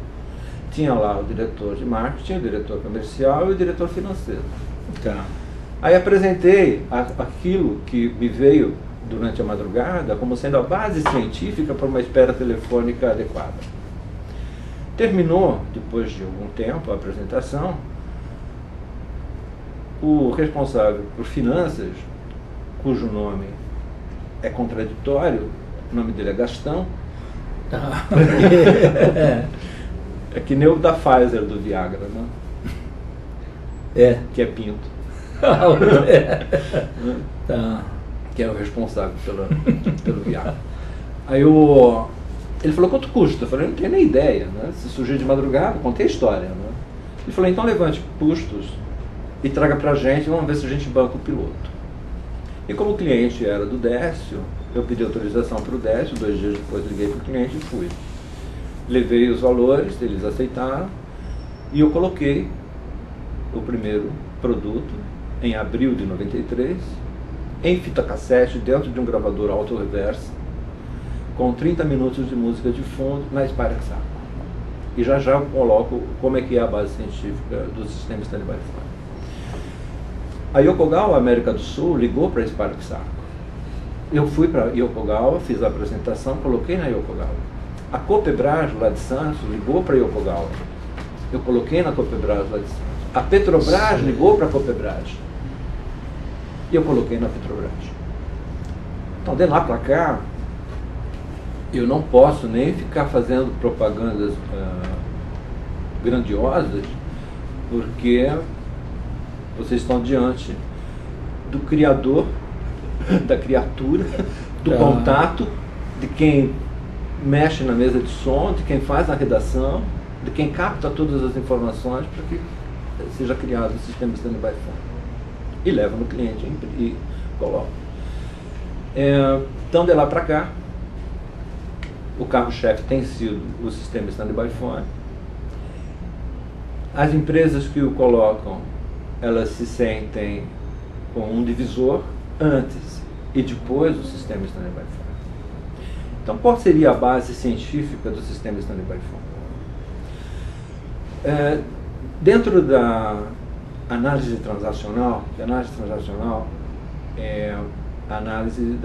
Tinha lá o diretor de marketing, o diretor comercial e o diretor financeiro. Tá. Aí apresentei aquilo que me veio durante a madrugada como sendo a base científica para uma espera telefônica adequada. Terminou, depois de algum tempo, a apresentação, o responsável por finanças, cujo nome é contraditório, o nome dele é Gastão, é que nem o da Pfizer do Viagra, né? Que é Pinto. Que é o responsável pelo Viagra. Aí ele falou, quanto custa? Eu falei, não tenho nem ideia, né? Se surgiu de madrugada, contei a história, né? Ele falou, então levante custos e traga pra gente, vamos ver se a gente banca o piloto. E como o cliente era do Décio, eu pedi autorização para o Décio, 2 dias depois liguei para o cliente e fui. Levei os valores, eles aceitaram, e eu coloquei o primeiro produto em abril de 93, em fita cassete, dentro de um gravador auto-reverse, com 30 minutos de música de fundo na Spirax Sarco. E já eu coloco como é que é a base científica do sistema Standby Fire. A Yokogawa América do Sul ligou para a Spirax Sarco. Eu fui para Yokogawa, fiz a apresentação, coloquei na Yokogawa. A Copebras lá de Santos ligou para Yokogawa. Eu coloquei na Copebras lá de Santos. A Petrobras ligou para a Copebras. E eu coloquei na Petrobras. Então, de lá para cá, eu não posso nem ficar fazendo propagandas grandiosas, porque vocês estão diante do criador, da criatura, do contato, de quem mexe na mesa de som, de quem faz a redação, de quem capta todas as informações para que seja criado o sistema standby phone. E leva no cliente e coloca. Então, de lá para cá, o carro-chefe tem sido o sistema standby phone. As empresas que o colocam, elas se sentem com um divisor antes e depois do sistema standby phone. Então, qual seria a base científica do sistema standby phone? Dentro da análise transacional, a análise transacional é a análise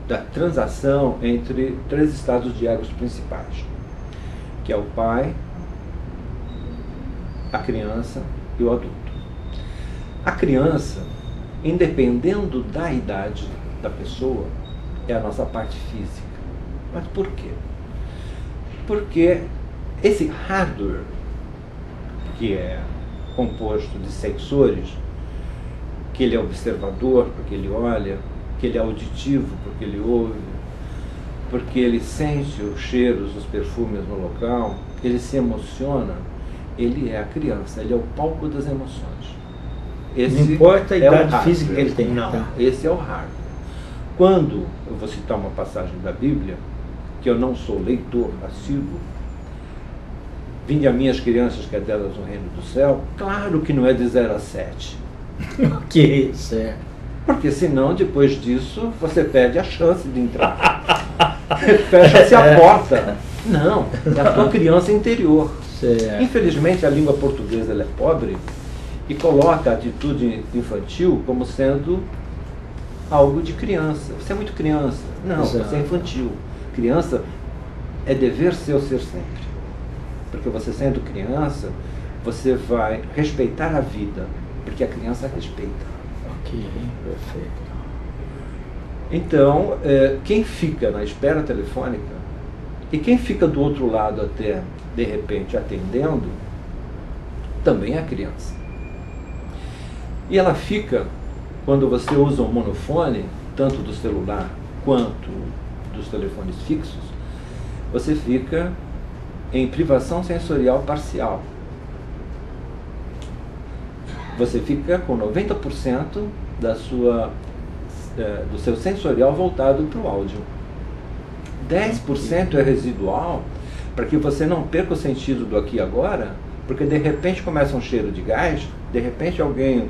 da transação entre 3 estados de egos principais, que é o pai, a criança e o adulto. A criança, independendo da idade da pessoa, é a nossa parte física. Mas por quê? Porque esse hardware, que é composto de sensores, que ele é observador, porque ele olha, que ele é auditivo, porque ele ouve, porque ele sente os cheiros, os perfumes no local, ele se emociona, ele é a criança, ele é o palco das emoções. Não importa a idade física que ele tem. Não, esse é o hardware. Quando eu vou citar uma passagem da Bíblia, que eu não sou leitor assíduo, vinde a minhas crianças que é delas o reino do céu, claro que não é de 0 a 7. Ok, certo. Porque senão, depois disso, você perde a chance de entrar. Fecha-se a porta. Não, é a tua criança interior. Certo. Infelizmente, a língua portuguesa ela é pobre e coloca a atitude infantil como sendo algo de criança. Você é muito criança. Não, Exato. Você é infantil. Criança é dever seu ser sempre. Porque você sendo criança, você vai respeitar a vida, porque a criança respeita. Ok, perfeito. Então, quem fica na espera telefônica e quem fica do outro lado até, de repente, atendendo, também é a criança. E ela fica, quando você usa um monofone, tanto do celular quanto dos telefones fixos, você fica em privação sensorial parcial. Você fica com 90% do seu sensorial voltado para o áudio. 10% é residual, para que você não perca o sentido do aqui e agora, porque de repente começa um cheiro de gás, de repente alguém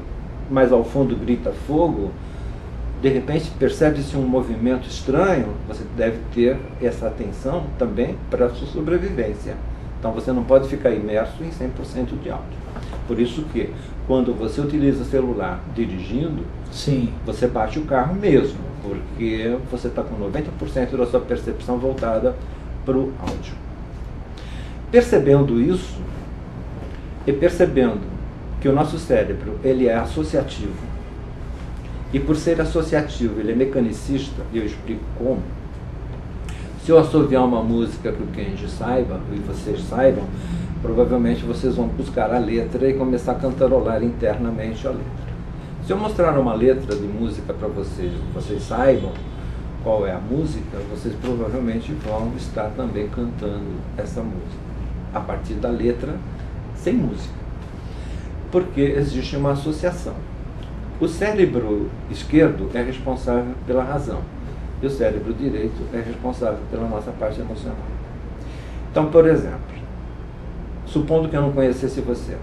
mais ao fundo grita fogo, de repente percebe-se um movimento estranho, você deve ter essa atenção também para a sua sobrevivência. Então você não pode ficar imerso em 100% de áudio. Por isso que, quando você utiliza o celular dirigindo, sim, você bate o carro mesmo, porque você está com 90% da sua percepção voltada para o áudio. Percebendo isso, e percebendo que o nosso cérebro ele é associativo, e por ser associativo, ele é mecanicista, e eu explico como. Se eu assoviar uma música que o Kenji saiba, e vocês saibam, provavelmente vocês vão buscar a letra e começar a cantarolar internamente a letra. Se eu mostrar uma letra de música para vocês, que vocês saibam qual é a música, vocês provavelmente vão estar também cantando essa música, a partir da letra, sem música. Porque existe uma associação. O cérebro esquerdo é responsável pela razão e o cérebro direito é responsável pela nossa parte emocional. Então, por exemplo, supondo que eu não conhecesse você,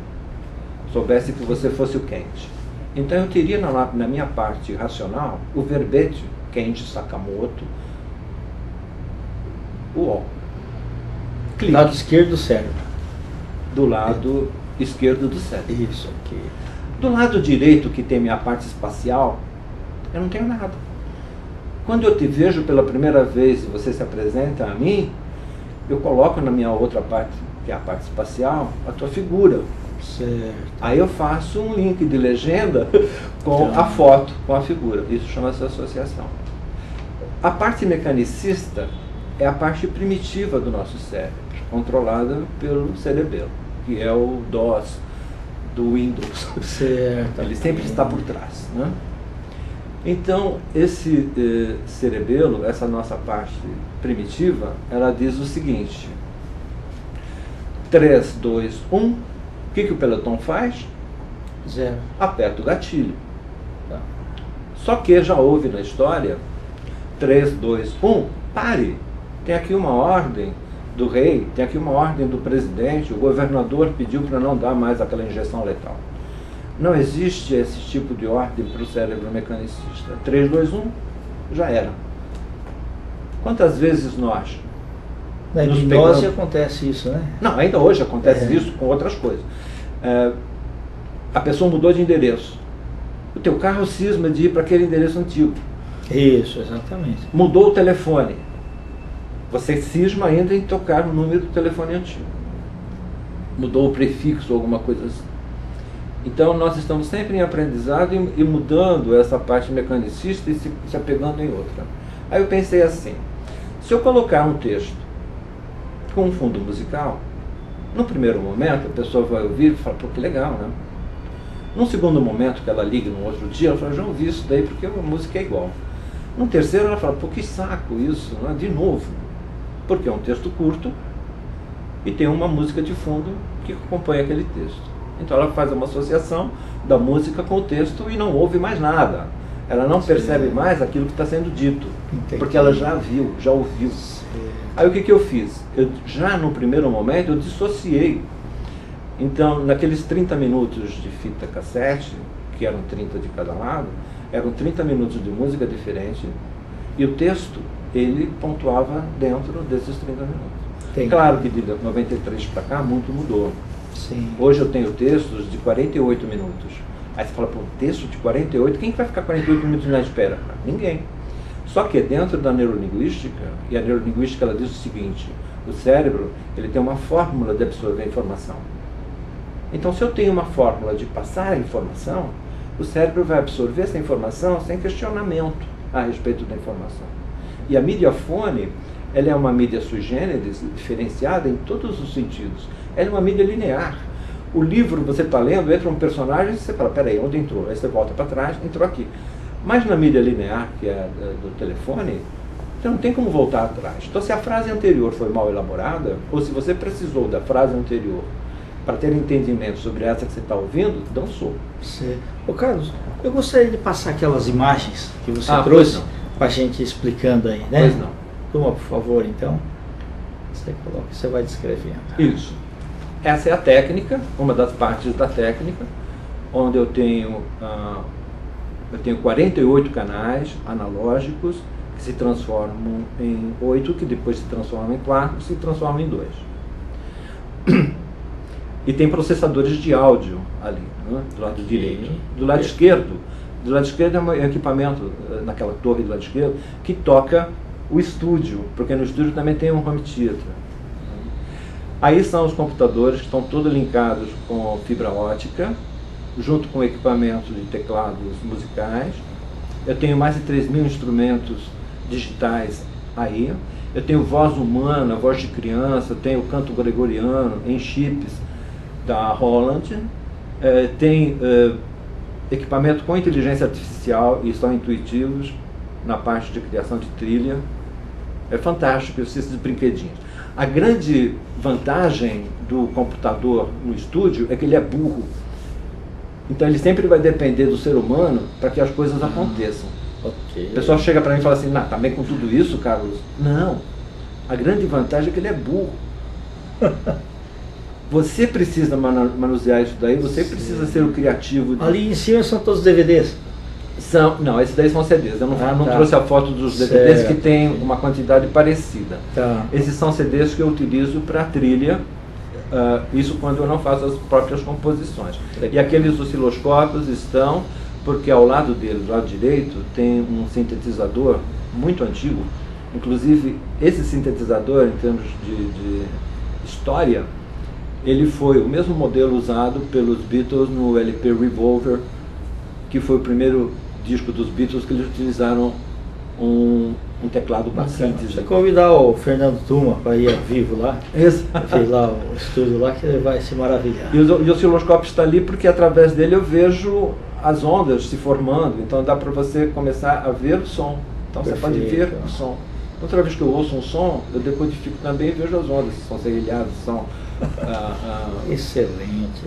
soubesse que você fosse o Kenji, então eu teria na minha parte racional o verbete Kenji Sakamoto, o O. Clique. Lado esquerdo do cérebro. Do lado esquerdo do cérebro. Isso aqui. Do lado direito, que tem minha parte espacial, eu não tenho nada. Quando eu te vejo pela primeira vez e você se apresenta a mim, eu coloco na minha outra parte, que é a parte espacial, a tua figura. Certo. Aí eu faço um link de legenda com a foto, com a figura. Isso chama-se associação. A parte mecanicista é a parte primitiva do nosso cérebro, controlada pelo cerebelo, que é o DOS do Windows. Certo. Ele sempre está por trás, né? Então, esse cerebelo, essa nossa parte primitiva, ela diz o seguinte: 3, 2, 1. O que o pelotão faz? 0. Aperta o gatilho. Tá. Só que já houve na história 3, 2, 1, pare. Tem aqui uma ordem do rei, tem aqui uma ordem do presidente, o governador pediu para não dar mais aquela injeção letal. Não existe esse tipo de ordem para o cérebro mecanicista. 3, 2, 1, já era. Quantas vezes nós... Na hipnose acontece isso, né? Não, ainda hoje acontece isso com outras coisas. A pessoa mudou de endereço. O teu carro cisma de ir para aquele endereço antigo. Isso, exatamente. Mudou o telefone. Você cisma ainda em tocar o número do telefone antigo. Mudou o prefixo ou alguma coisa assim. Então nós estamos sempre em aprendizado e mudando essa parte mecanicista e se apegando em outra. Aí eu pensei assim, se eu colocar um texto com um fundo musical, no primeiro momento a pessoa vai ouvir e fala, pô, que legal, né? Num segundo momento que ela liga no outro dia, ela fala, já ouvi isso daí porque a música é igual. No terceiro ela fala, pô, que saco isso, né? De novo. Porque é um texto curto e tem uma música de fundo que acompanha aquele texto. Então ela faz uma associação da música com o texto e não ouve mais nada. Ela não percebe mais aquilo que está sendo dito. Entendi. Porque ela já viu, já ouviu. Aí o que eu fiz? Já no primeiro momento eu dissociei. Então, naqueles 30 minutos de fita cassete, que eram 30 de cada lado, eram 30 minutos de música diferente, e o texto, ele pontuava dentro desses 30 minutos. Entendi. Claro que de 93 para cá, muito mudou. Sim. Hoje eu tenho textos de 48 minutos. Aí você fala, pô, texto de 48, quem que vai ficar 48 minutos na espera? Ninguém. Só que dentro da neurolinguística, e a neurolinguística ela diz o seguinte, o cérebro, ele tem uma fórmula de absorver a informação. Então, se eu tenho uma fórmula de passar a informação, o cérebro vai absorver essa informação sem questionamento a respeito da informação. E a mídia-fone, ela é uma mídia sui generis, diferenciada em todos os sentidos. Ela é uma mídia linear. O livro, você está lendo, entra um personagem e você fala, peraí, onde entrou? Aí você volta para trás, entrou aqui. Mas na mídia linear, que é do telefone, você não tem como voltar atrás. Então, se a frase anterior foi mal elaborada, ou se você precisou da frase anterior para ter entendimento sobre essa que você está ouvindo, dançou. Ô Carlos, eu gostaria de passar aquelas imagens que você trouxe para a gente explicando aí, né? Pois não. Toma, por favor, então. Você coloca, você vai descrevendo. Isso. Essa é a técnica, uma das partes da técnica, onde eu tenho 48 canais analógicos que se transformam em 8, que depois se transformam em 4, se transformam em 2. E tem processadores de áudio ali, né, do lado direito. Do lado esquerdo é um equipamento, naquela torre do lado esquerdo, que toca o estúdio, porque no estúdio também tem um home theater. Aí são os computadores que estão todos linkados com fibra ótica, junto com equipamentos de teclados musicais. Eu tenho mais de 3.000 instrumentos digitais aí. Eu tenho voz humana, voz de criança, eu tenho canto gregoriano em chips da Holland. Tem equipamento com inteligência artificial e são intuitivos na parte de criação de trilha. É fantástico esses brinquedinhos. A grande vantagem do computador no estúdio é que ele é burro. Então ele sempre vai depender do ser humano para que as coisas aconteçam. Okay. O pessoal chega para mim e fala assim, tá bem com tudo isso, Carlos? Não. A grande vantagem é que ele é burro. Você precisa manusear isso daí, você precisa ser o criativo. Ali em cima são todos DVDs? Não, esses daí são CDs. Eu não trouxe a foto dos DVDs que tem uma quantidade parecida. Esses são CDs que eu utilizo para trilha, isso quando eu não faço as próprias composições. E aqueles osciloscópios estão, porque ao lado dele, do lado direito, tem um sintetizador muito antigo. Inclusive, esse sintetizador, em termos de história, ele foi o mesmo modelo usado pelos Beatles no LP Revolver, que foi o primeiro disco dos Beatles que eles utilizaram um teclado bastante. Você convidar o Fernando Tuma para ir ao vivo lá, fez lá o estúdio lá, que ele vai se maravilhar. E o osciloscópio está ali porque através dele eu vejo as ondas se formando, então dá para você começar a ver o som. Então Perfeito. Você pode ver o som. Outra vez que eu ouço um som, eu decodifico também e vejo as ondas, se são serrilhadas, se são... Excelente.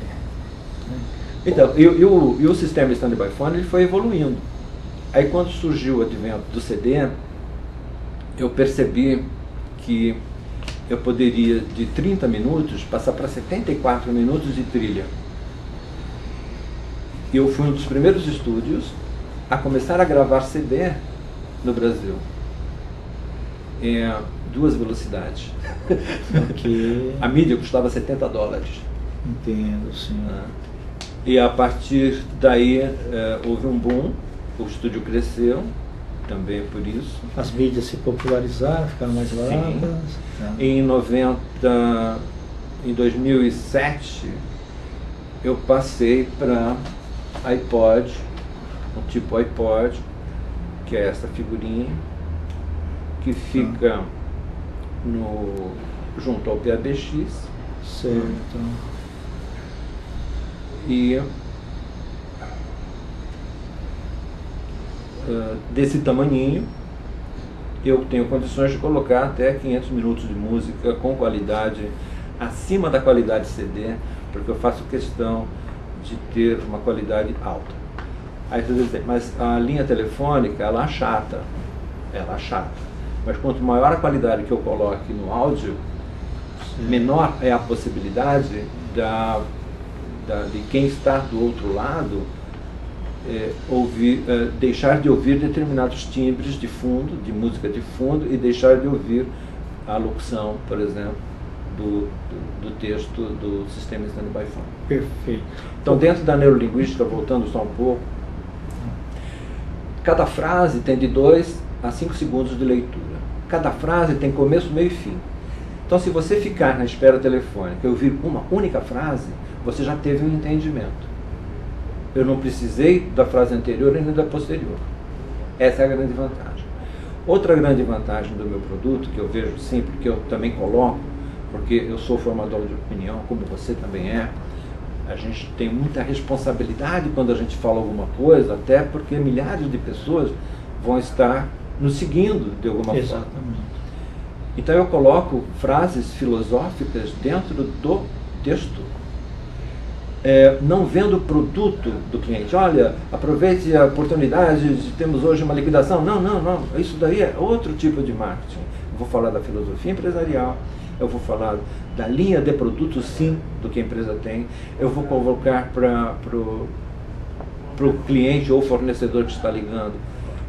Então, e o sistema Stand-by Phone ele foi evoluindo. Aí quando surgiu o advento do CD, eu percebi que eu poderia de 30 minutos passar para 74 minutos de trilha. E eu fui um dos primeiros estúdios a começar a gravar CD no Brasil. Em 2 velocidades. Okay. A mídia custava $70. Entendo, sim. E a partir daí houve um boom, o estúdio cresceu, também por isso. As mídias se popularizaram, ficaram mais baratas. Em 2007, eu passei para iPod, um tipo iPod, que é essa figurinha, que fica junto ao PABX. Certo. E desse tamaninho, eu tenho condições de colocar até 500 minutos de música com qualidade acima da qualidade CD, porque eu faço questão de ter uma qualidade alta. Aí você diz, mas a linha telefônica, ela achata. Mas quanto maior a qualidade que eu coloque no áudio, menor é a possibilidade de quem está do outro lado deixar de ouvir determinados timbres de fundo, de música de fundo, e deixar de ouvir a locução, por exemplo, do texto do sistema Stand-by Phone. Perfeito. Então, dentro da neurolinguística, voltando só um pouco, cada frase tem de 2 a 5 segundos de leitura. Cada frase tem começo, meio e fim. Então, se você ficar na espera telefônica e ouvir uma única frase, você já teve um entendimento. Eu não precisei da frase anterior e nem da posterior. Essa é a grande vantagem. Outra grande vantagem do meu produto, que eu vejo sempre, que eu também coloco, porque eu sou formador de opinião, como você também é, a gente tem muita responsabilidade quando a gente fala alguma coisa, até porque milhares de pessoas vão estar nos seguindo de alguma forma. Exatamente. Então eu coloco frases filosóficas dentro do texto. Não vendo o produto do cliente. Olha, aproveite a oportunidade de termos hoje uma liquidação. Não. Isso daí é outro tipo de marketing. Eu vou falar da filosofia empresarial, eu vou falar da linha de produtos, sim, do que a empresa tem. Eu vou colocar para o cliente ou fornecedor que está ligando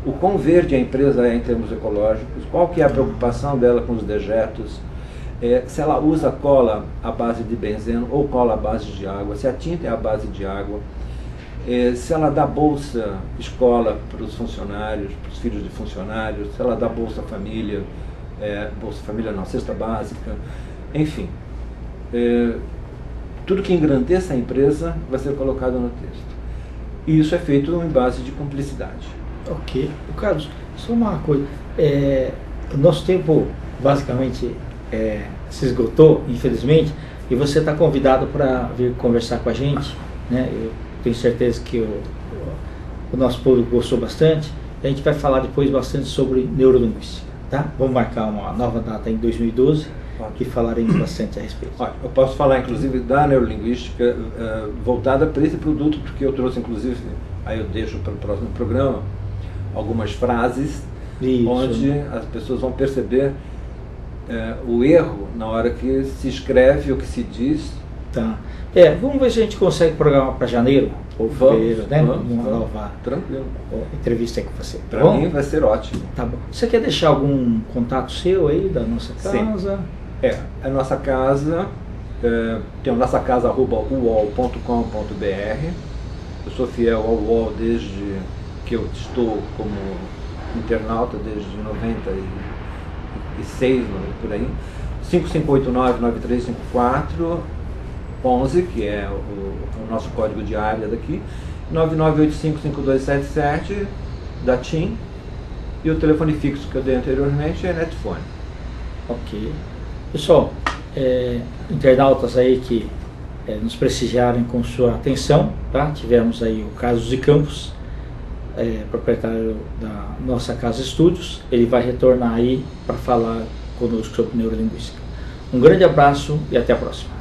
o quão verde a empresa é em termos ecológicos, qual que é a preocupação dela com os dejetos, se ela usa cola à base de benzeno ou cola à base de água, se a tinta é à base de água, se ela dá bolsa escola para os funcionários, para os filhos de funcionários, se ela dá bolsa família não, cesta básica, enfim. Tudo que engrandeça a empresa vai ser colocado no texto. E isso é feito em base de cumplicidade. Ok. Carlos, só uma coisa. O nosso tempo, basicamente, se esgotou, infelizmente, e você está convidado para vir conversar com a gente, né? Eu tenho certeza que o nosso público gostou bastante. A gente vai falar depois bastante sobre neurolinguística, tá? Vamos marcar uma nova data em 2012 e falaremos bastante a respeito. Olha, eu posso falar, inclusive, da neurolinguística voltada para esse produto, porque eu trouxe, inclusive, aí eu deixo para o próximo programa, algumas frases onde as pessoas vão perceber o erro na hora que se escreve ou que se diz. Tá. Vamos ver se a gente consegue programar para janeiro ou fevereiro, né? Uma nova entrevista aí com você. Para mim vai ser ótimo. Tá bom. Você quer deixar algum contato seu aí da nossa casa? Sim. A nossa casa tem a nossa casa@uol.com.br. Eu sou fiel ao UOL desde que eu estou como internauta, desde 96, por aí. 5589-9354. 11, que é o nosso código de área daqui, 99855277 da TIM, e o telefone fixo que eu dei anteriormente é Netfone. Ok. Pessoal, internautas aí que nos prestigiaram com sua atenção, tá? Tivemos aí o Carlos de Campos, proprietário da nossa Casa Estúdios. Ele vai retornar aí para falar conosco sobre neurolinguística. Um grande abraço e até a próxima.